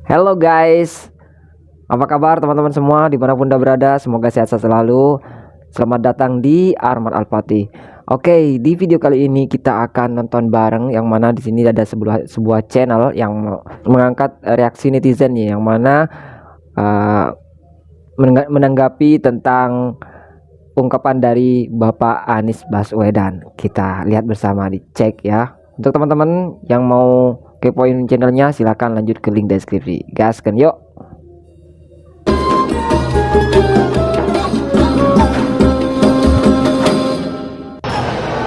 Hello guys, apa kabar teman-teman semua dimanapun anda berada? Semoga sehat selalu. Selamat datang di Arman Al-Fatih. Oke, di video kali ini kita akan nonton bareng, yang mana di sini ada sebuah channel yang mengangkat reaksi netizen nih, yang mana menanggapi tentang ungkapan dari Bapak Anies Baswedan. Kita lihat bersama, dicek ya. Untuk teman-teman yang mau kepoin channelnya, silahkan lanjut ke link deskripsi. Gaskan yuk.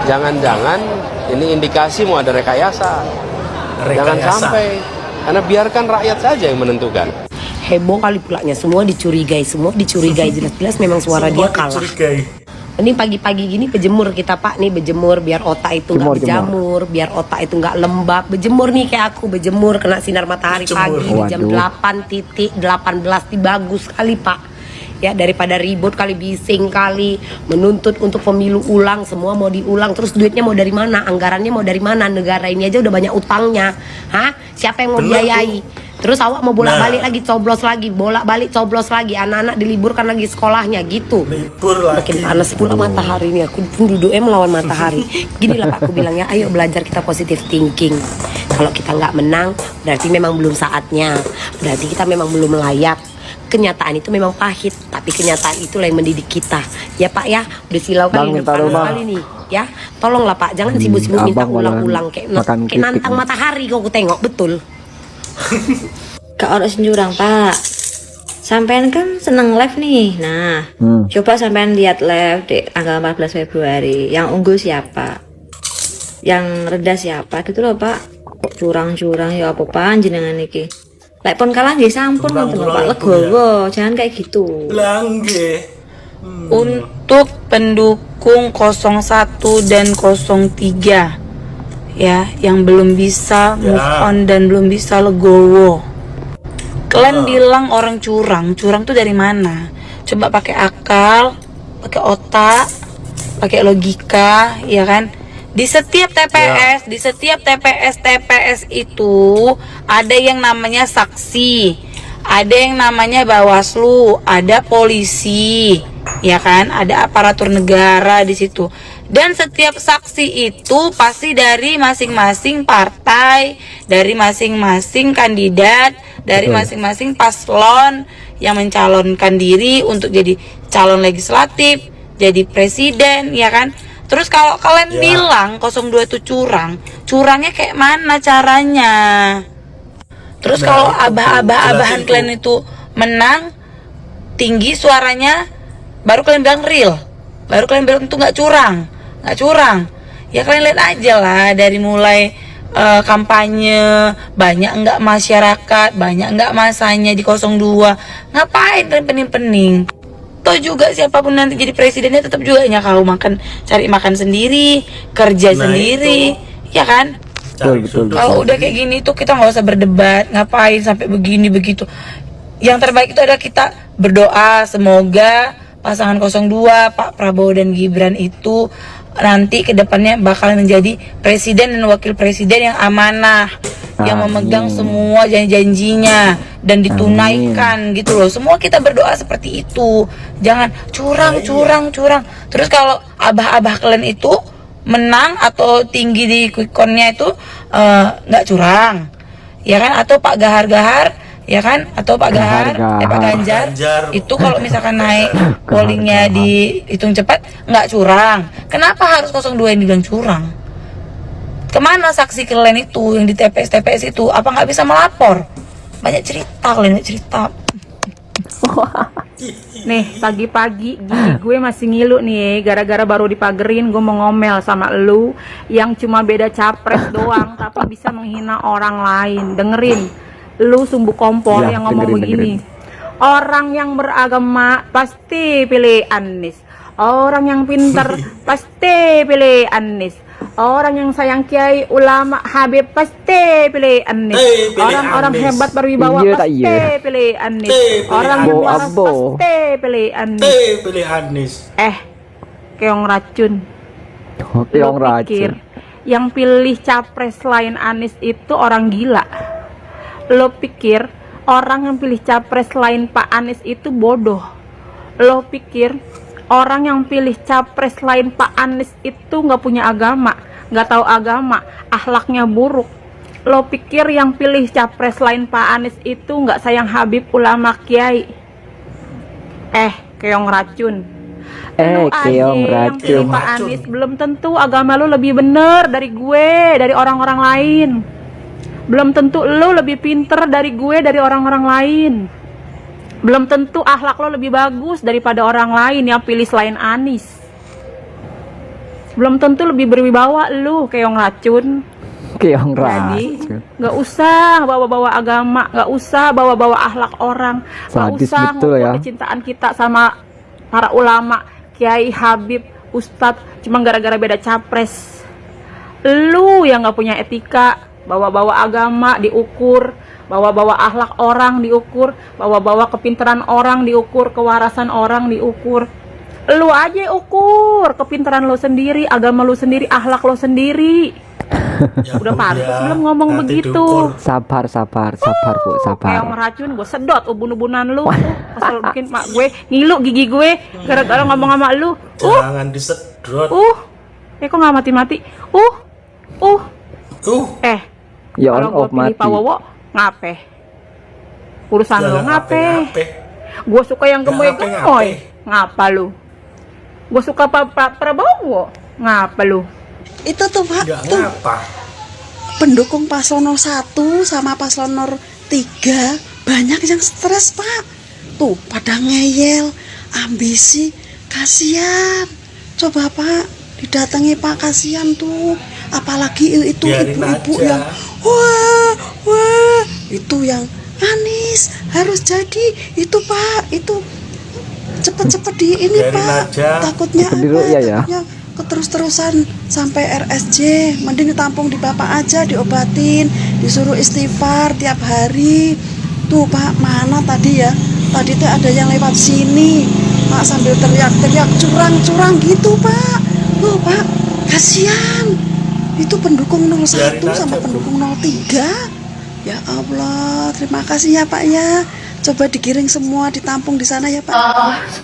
Jangan-jangan ini indikasi mau ada rekayasa. Jangan sampai, karena biarkan rakyat saja yang menentukan. Heboh kali pulanya, semua dicurigai jelas-jelas memang suara dia kalah. Ini pagi-pagi gini bejemur kita Pak nih, bejemur biar otak itu nggak berjamur, biar otak itu nggak lembab. Bejemur nih kayak aku bejemur kena sinar matahari pagi jam 8.18 bagus sekali Pak. Ya daripada ribut kali, bising kali, menuntut untuk pemilu ulang, semua mau diulang, terus duitnya mau dari mana, anggarannya mau dari mana, negara ini aja udah banyak utangnya, siapa yang mau biayai? Terus awak mau bolak-balik lagi, coblos lagi, bolak-balik coblos lagi, anak-anak diliburkan lagi sekolahnya gitu. Makin panas pula matahari ini, aku pun duduknya melawan matahari. Gini lah Pak, aku bilangnya, ayo belajar kita positive thinking. Kalau kita nggak menang, berarti memang belum saatnya, berarti kita memang belum layak. Kenyataan itu memang pahit, tapi kenyataan itulah yang mendidik kita. Ya Pak ya, udah silau kali kali nih. Ya, tolonglah Pak, jangan sibuk-sibuk minta ulang-ulang kayak nantang matahari kok aku tengok betul. Kak orang jurang Pak. Sampean kan seneng live nih. Nah, coba sampean lihat live di tanggal 14 Februari. Yang unggul siapa? Yang rendah siapa? Gitu loh Pak. Kok curang-curang ya apa panjenengan iki? Lek pun kalah nggih sampun ngoten Pak, legowo, jangan kayak gitu. Untuk pendukung 01 dan 03 ya, yang belum bisa move on dan belum bisa legowo. Kalian bilang orang curang tuh dari mana? Coba pakai akal, pakai otak, pakai logika, ya kan? Di setiap TPS, di setiap TPS itu ada yang namanya saksi, ada yang namanya Bawaslu, ada polisi, ya kan? Ada aparatur negara di situ. Dan setiap saksi itu pasti dari masing-masing partai, dari masing-masing kandidat, dari masing-masing paslon yang mencalonkan diri untuk jadi calon legislatif, jadi presiden, ya kan? Terus kalau kalian bilang 02 itu curangnya kayak mana caranya? Terus kalau abahan kalian itu menang, tinggi suaranya, baru kalian bilang real, baru kalian bilang itu nggak curang. Ya kalian lihat aja lah, dari mulai kampanye, banyak nggak masyarakat, banyak nggak masanya di 02. Ngapain kalian pening-pening? Toh juga siapapun nanti jadi presidennya tetap juga nyakau makan, cari makan sendiri, kerja sendiri, ya kan? Betul. Kalau udah kayak gini tuh kita nggak usah berdebat, ngapain sampai begini begitu. Yang terbaik itu adalah kita berdoa semoga pasangan 02 Pak Prabowo dan Gibran itu nanti kedepannya bakal menjadi presiden dan wakil presiden yang amanah, yang memegang semua janji-janjinya dan ditunaikan gitu loh. Semua kita berdoa seperti itu. Jangan curang. Terus kalau abah-abah kalian itu menang atau tinggi di quick count-nya itu nggak curang, ya kan? Atau Pak Gahar, ya kan? Atau Pak Pak Ganjar itu kalau misalkan naik pollingnya dihitung cepat nggak curang. Kenapa harus 02 yang dibilang curang? Kemana saksi kalian itu yang di TPS itu? Apa nggak bisa melapor? Banyak cerita kalian, cerita. Nih pagi-pagi gini gue masih ngilu nih, gara-gara baru dipagerin gue mau ngomel sama lu yang cuma beda capres doang tapi bisa menghina orang lain. Dengerin, lu sumbu kompor yang ngomong begini. Orang yang beragama pasti pilih Anies, orang yang pintar pasti pilih Anies, orang yang sayang kiai ulama Habib pasti pilih Anies, orang-orang hebat berwibawa pasti pilih Anies, orang yang waras pasti pilih Anies. Keong racun. Lo pikir yang pilih capres lain Anies itu orang gila? Lo pikir orang yang pilih capres lain Pak Anies itu bodoh. Lo pikir orang yang pilih capres lain Pak Anies itu nggak punya agama, nggak tahu agama, akhlaknya buruk? Lo pikir yang pilih capres lain Pak Anies itu nggak sayang Habib, ulama, kiai? Keong racun. Lu aja keong yang pilih racun. Pak Anies belum tentu agama lu lebih bener dari gue, dari orang-orang lain. Belum tentu lu lebih pinter dari gue, dari orang-orang lain. Belum tentu akhlak lo lebih bagus daripada orang lain yang pilih selain Anies. Belum tentu lebih berwibawa lu, keong racun. Keong Jadi racun. nggak usah bawa-bawa agama, nggak usah bawa-bawa akhlak orang, nggak Sadis usah betul ngukur ya. kecintaan kita sama para ulama, kiai, habib, ustadz, cuma gara-gara beda capres. Lu yang nggak punya etika, bawa-bawa agama diukur, bawa-bawa akhlak orang diukur, bawa-bawa kepintaran orang diukur, kewarasan orang diukur. Lu aja ukur kepintaran lo sendiri, agama lo sendiri, akhlak lo sendiri. Udah pantas belum ngomong begitu. Sabar Bu, sabar. Kayak meracun, gue sedot ubun-ubunan lu. Asal bikin mak gue ngilu gigi gue gara-gara ngomong sama lu. Jangan disedot. Kok nggak mati-mati? Ya Kalau on gue off pilih mati. Pak Wowo, ngape? Urusan lo ngape? Gue suka yang gemoy-gemoy. Ngapa lu? Gue suka Pak Prabowo. Ngapa lu? Itu tuh Pak, Nggak tuh ngapa. pendukung paslon 1 sama paslon 3 banyak yang stres Pak. Tuh pada ngeyel, ambisi, kasihan. Coba Pak, didatangi Pak, kasihan tuh. Apalagi itu Biarin ibu-ibu aja. yang wah, itu yang Anies harus jadi itu Pak, itu cepet-cepet di ini Biarin Pak. aja. Takutnya Cepet dulu, apa? iya ya. Takutnya keterus-terusan sampai RSJ, mending ditampung di Bapak aja, diobatin, disuruh istighfar tiap hari. Tuh Pak, mana tadi ya? Tadi tuh ada yang lewat sini, Pak, sambil teriak-teriak curang-curang gitu Pak. Tuh Pak, kasihan. Itu pendukung 01 Biarin aja, sama Bu. pendukung 03. Ya Allah, terima kasih ya Pak ya. Coba digiring semua, ditampung di sana ya Pak.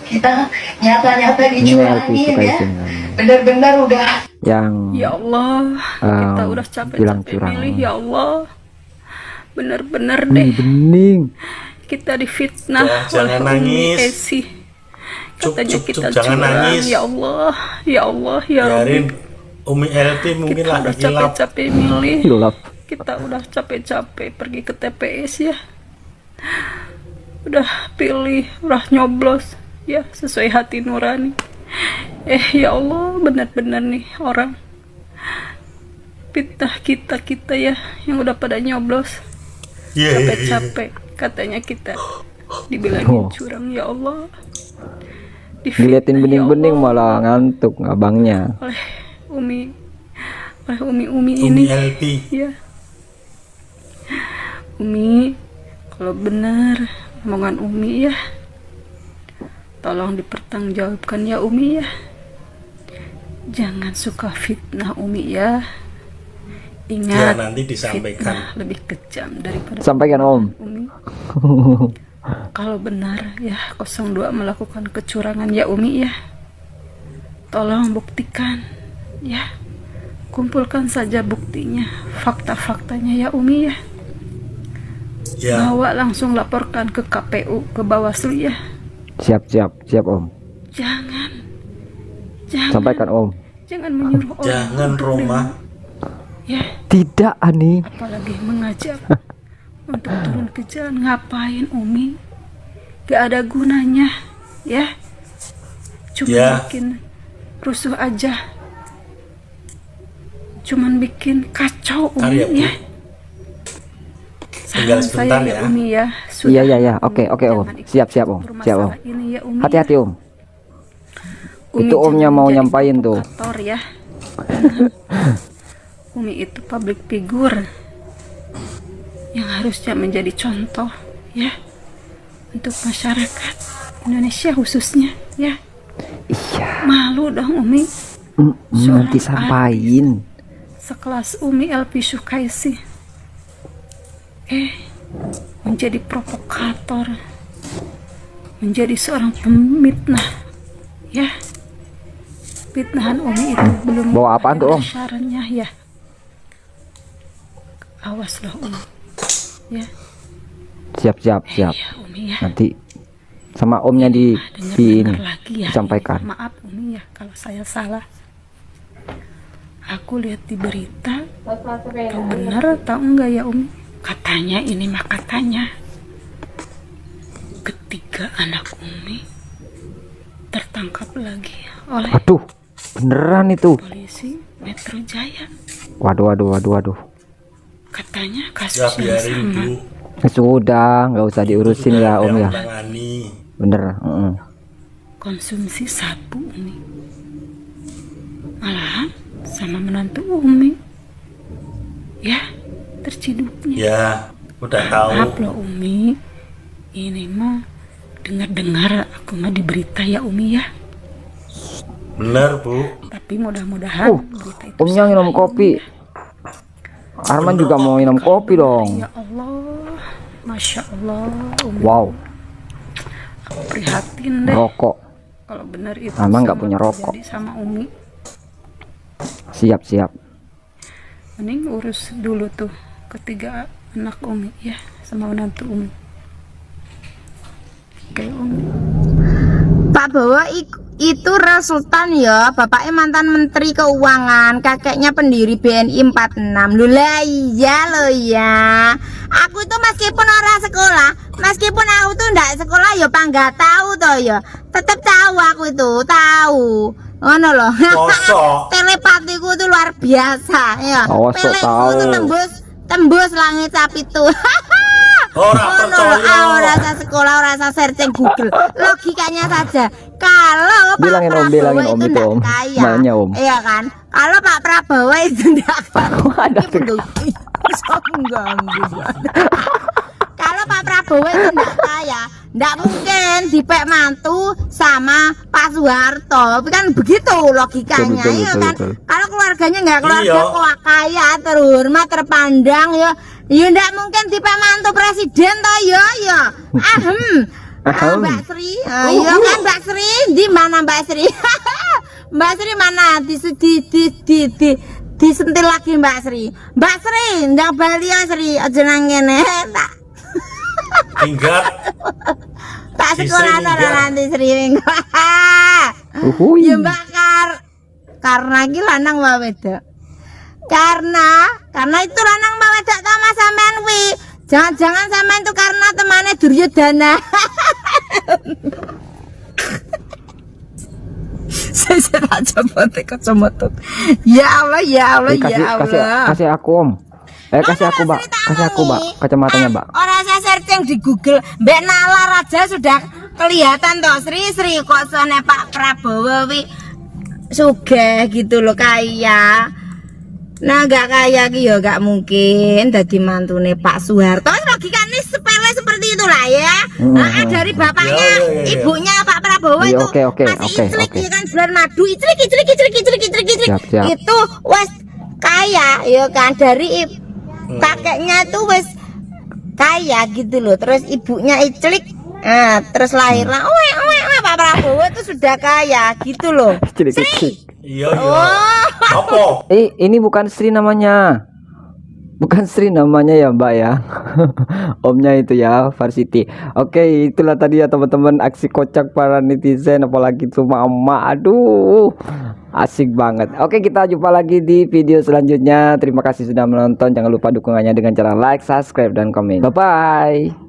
Kita nyata-nyata Ini aku dicurangin suka ya, isinya. benar-benar udah Yang Ya Allah, kita udah bilang capek-capek curang. milih, ya Allah. Bener-bener Ih, deh, bening. kita difitnah Ya, jangan oleh Umi nangis. Esi. Katanya Cuk, kita jangan curang. nangis. Ya Allah, ya Allah, ya Biarin Rabbi. Umi LT mungkin Kita lagi udah hilap. capek-capek milih. Hilap. Kita udah capek-capek pergi ke TPS ya. Udah pilih, udah nyoblos ya sesuai hati nurani. Ya Allah, benar-benar nih orang fitnah kita ya yang udah pada nyoblos. Capek-capek katanya kita dibilangin curang, ya Allah. Diliatin Difitnah, ya bening-bening Allah, malah ngantuk abangnya. oleh Umi ini Umi LP. ya. Umi, kalau benar omongan Umi ya, tolong dipertanggungjawabkan ya Umi ya. Jangan suka fitnah Umi ya. Ya Ingat, nanti disampaikan. fitnah lebih kejam daripada Sampaikan Om. Umi. Kalau benar ya 02 melakukan kecurangan ya Umi ya, tolong buktikan ya. Kumpulkan saja buktinya, fakta-faktanya ya Umi ya. Ya. Bawa langsung laporkan ke KPU, ke Bawaslu ya. Siap Om. Jangan Sampaikan Om. jangan menyuruh orang Jangan untuk Roma. demo. Ya, Tidak Ani. apalagi mengajak untuk turun ke jalan. Ngapain Umi? Gak ada gunanya ya. Cuma Ya. bikin rusuh aja, cuman bikin kacau Ntar Umi ya, Bu. ya. Tinggal Saran sebentar saya ya. Umi ya. Iya. Oke Om. Jangan ikut Siap Om. campur Siap Om. masalah ini ya, Umi, Hati-hati Om. Umi Itu Omnya jangan mau jadi nyampain tuh. provokator ya. Umi itu public figure yang harusnya menjadi contoh ya untuk masyarakat Indonesia khususnya ya. Iya. Malu dong Umi. Seorang Nanti sampain. Sekelas Umi Elvi Sukaisi menjadi provokator, menjadi seorang pemfitnah, ya. Fitnahan Umi itu belum Bawa apaan tuh, Om? Sarannya ya. Awaslah Umi, ya. Siap. Ya, Umi ya. Nanti sama omnya di ini Lagi ya. disampaikan. Maaf Umi ya kalau saya salah. Aku lihat di berita, tahu benar atau enggak ya Umi? Katanya ini mah katanya ketiga anak Umi tertangkap lagi oleh Aduh, beneran itu. polisi Metro Jaya. Waduh. Katanya Ya kasus yang biarin sama. Bu. Sudah, nggak usah diurusin ya Om ya. Tangani. Bener. Konsumsi sabu Umi, malahan sama menantu Umi, ya, terciduknya. Ya, udah tahu. Maaf loh Umi, ini mah dengar aku mah di berita ya Umi ya. Bener Bu. Tapi mudah-mudahan berita itu Omnya minum kopi. Arman juga mau minum kopi dong. ya Allah, Masya Allah Umi. Wow, Aku prihatin deh rokok. kalau benar itu Arman nggak sama punya rokok. terjadi sama Umi. Siap. Mending urus dulu tuh ketiga anak Umi ya, sama menantu Umi. Oke Umi. Pak Bowo itu real sultan ya, bapaknya mantan menteri keuangan, kakeknya pendiri BNI 46. Lho lah iya lo ya. Aku itu meskipun orang sekolah, meskipun aku tuh ndak sekolah ya nggak tahu toh ya, tetap tahu aku itu tahu. Ngono loh. Kosok. Telepatiku tuh luar biasa ya. Awas kok tahu. Tuh tembus langit sapi tuh. Orang percaya. Rasa sekolah, rasa searching Google. Logikanya saja. Kalau Pak Bilangin Om, Prabowo bilangin Om itu, Om. kaya, Nanya, Om. iya kan? Kalau Pak Prabowo itu tidak Ada Kalau Pak Prabowo itu tidak kaya, tidak mungkin dipek mantu sama Pak Soeharto. Kan begitu logikanya, Betul, iya betul, kan? betul. Kalau keluarganya nggak keluarga Iya. kok kaya, terhormat, terpandang ya. Ya ndak mungkin dipek mantu presiden toh ya. Mbak Sri, iya kan Mbak Sri, di mana Mbak Sri? Mbak Sri mana? Disentil lagi Mbak Sri. Mbak Sri, ndak bali ya Sri, aja nang ngene tak. Tinggal. Tak Si Sri sekolah minggat. nanti Sri minggat. Uhuy. Ya Mbak karena iki lanang wae wedok. Karena itu lanang wae wedok ta Mas sampean kuwi. Jangan-jangan sampean itu karena temannya Duryodana. Saya tak coba kacamata. Ya Allah, ya Allah, ya Allah. Kasih aku Om. Kasih aku Mbak. Kasih aku Mbak. Kacamatanya Mbak. Orang saya searching di Google, Mbak Nala Raja sudah kelihatan toh Sri kok sone Pak Prabowo wi sugih gitu loh kaya. Nah gak kaya ki ya gak mungkin dadi mantune Pak Soeharto. Logikanya sepele seperti itulah ya. Dari bapaknya, Ya. ibunya Pak Prabowo Iya, itu oke, masih iclik oke. ya kan bulan madu iclik. Siap. Itu wes kaya ya kan dari kakeknya tuh wes kaya gitu loh. Terus ibunya iclik, terus lahirlah Pak Prabowo itu sudah kaya gitu loh. Cilik. Iya. Oh. Apa? Ini bukan Sri namanya. Bukan Sri namanya ya Mbak ya. Omnya itu ya Varsity. Oke, itulah tadi ya teman-teman aksi kocak para netizen, apalagi cuma emak. Aduh, asik banget. Oke, kita jumpa lagi di video selanjutnya. Terima kasih sudah menonton. Jangan lupa dukungannya dengan cara like, subscribe, dan komen. Bye bye.